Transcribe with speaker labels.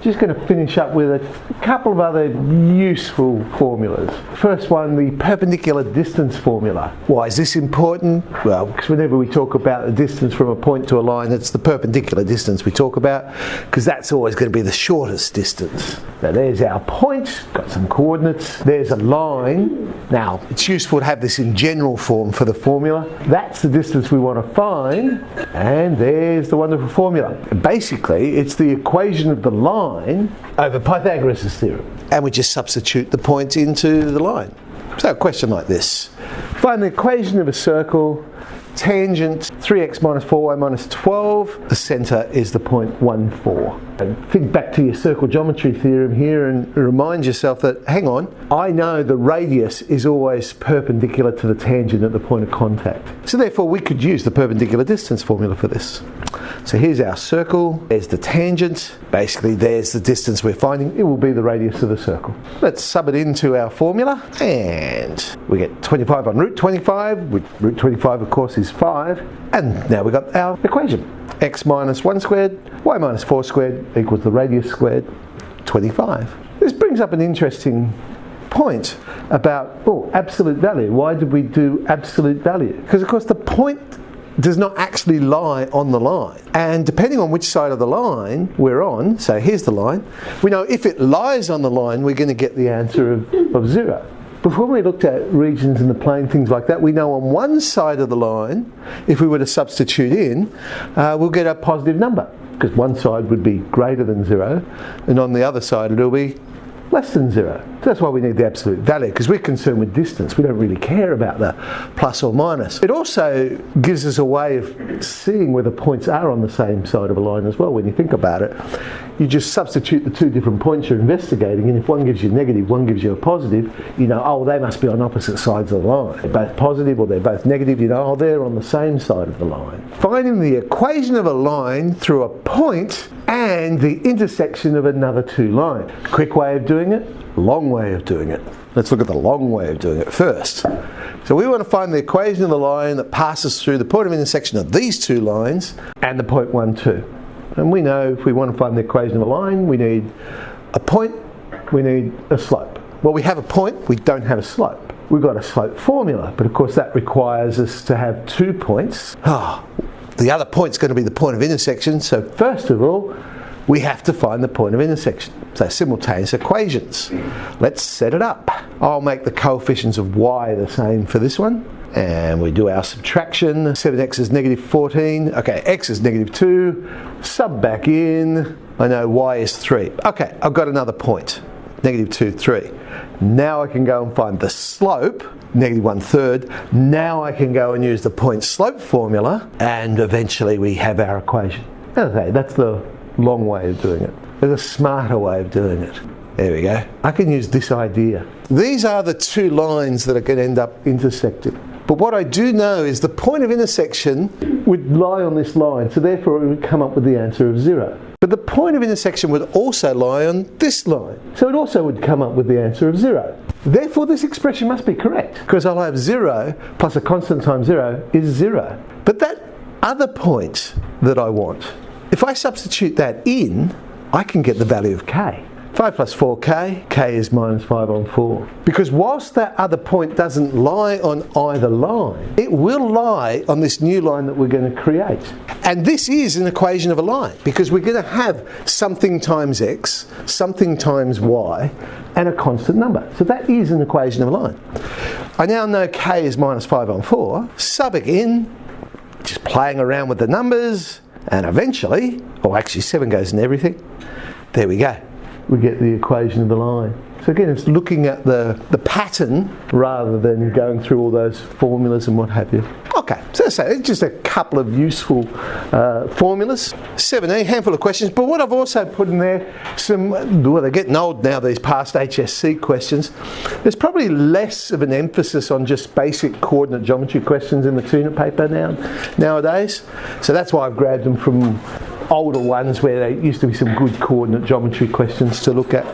Speaker 1: just going to finish up with a couple of other useful formulas. First one, the perpendicular distance formula. Why is this important? Well, because whenever we talk about the distance from a point to a line, it's the perpendicular distance we talk about, because that's always going to be the shortest distance. Now there's our point, got some coordinates. There's a line. Now it's useful to have this in general form for the formula. That's the distance we want to find, and there's the wonderful formula. Basically, it's the equation of the line over Pythagoras' theorem. And we just substitute the point into the line. So a question like this. Find the equation of a circle, tangent 3x minus 4y minus 12. The centre is the point 1, 4. And think back to your circle geometry theorem here and remind yourself that, hang on, I know the radius is always perpendicular to the tangent at the point of contact. So therefore we could use the perpendicular distance formula for this. So here's our circle, there's the tangent, basically there's the distance we're finding, it will be the radius of the circle. Let's sub it into our formula, and we get 25 on root 25, which root 25 of course is 5, and now we've got our equation. X minus 1 squared, y minus 4 squared equals the radius squared, 25. This brings up an interesting point about absolute value. Why did we do absolute value? Because of course the point does not actually lie on the line, and depending on which side of the line we're on, so here's the line, we know if it lies on the line we're going to get the answer of 0. Before we looked at regions in the plane, things like that, we know on one side of the line, if we were to substitute in, we'll get a positive number, because one side would be greater than 0, and on the other side it'll be less than 0. So that's why we need the absolute value, because we're concerned with distance. We don't really care about the plus or minus. It also gives us a way of seeing whether points are on the same side of a line as well. When you think about it, you just substitute the two different points you're investigating, and if one gives you a negative, one gives you a positive, you know, oh, they must be on opposite sides of the line. They're both positive or they're both negative, you know, oh, they're on the same side of the line. Finding the equation of a line through a point and the intersection of another two lines. Quick way of doing it, long way of doing it. Let's look at the long way of doing it first. So we want to find the equation of the line that passes through the point of intersection of these two lines and the point 1, 2. And we know if we want to find the equation of a line, we need a point, we need a slope. Well, we have a point, we don't have a slope. We've got a slope formula, but of course that requires us to have 2 points. The other point's going to be the point of intersection, so first of all, we have to find the point of intersection. So simultaneous equations. Let's set it up. I'll make the coefficients of y the same for this one. And we do our subtraction. 7x is negative 14. Okay, x is negative 2. Sub back in. I know y is 3. Okay, I've got another point. Negative 2, 3. Now I can go and find the slope, negative 1/3. Now I can go and use the point slope formula, and eventually we have our equation. Okay, that's the long way of doing it. There's a smarter way of doing it. There we go. I can use this idea. These are the two lines that are going to end up intersecting. But what I do know is the point of intersection would lie on this line, so therefore it would come up with the answer of 0. But the point of intersection would also lie on this line, so it also would come up with the answer of 0. Therefore this expression must be correct, because I'll have 0 plus a constant times 0 is 0. But that other point that I want, if I substitute that in, I can get the value of k. 5 plus 4k, k is minus 5 on 4. Because whilst that other point doesn't lie on either line, it will lie on this new line that we're going to create. And this is an equation of a line, because we're going to have something times x, something times y, and a constant number. So that is an equation of a line. I now know k is minus 5 on 4, subbing in, just playing around with the numbers, and eventually, actually 7 goes in everything, there we go. We get the equation of the line. So again, it's looking at the pattern rather than going through all those formulas and what have you. Okay, so it's just a couple of useful formulas. 7E, handful of questions, but what I've also put in there, they're getting old now, these past HSC questions. There's probably less of an emphasis on just basic coordinate geometry questions in the tuner paper nowadays. So that's why I've grabbed them from older ones where there used to be some good coordinate geometry questions to look at.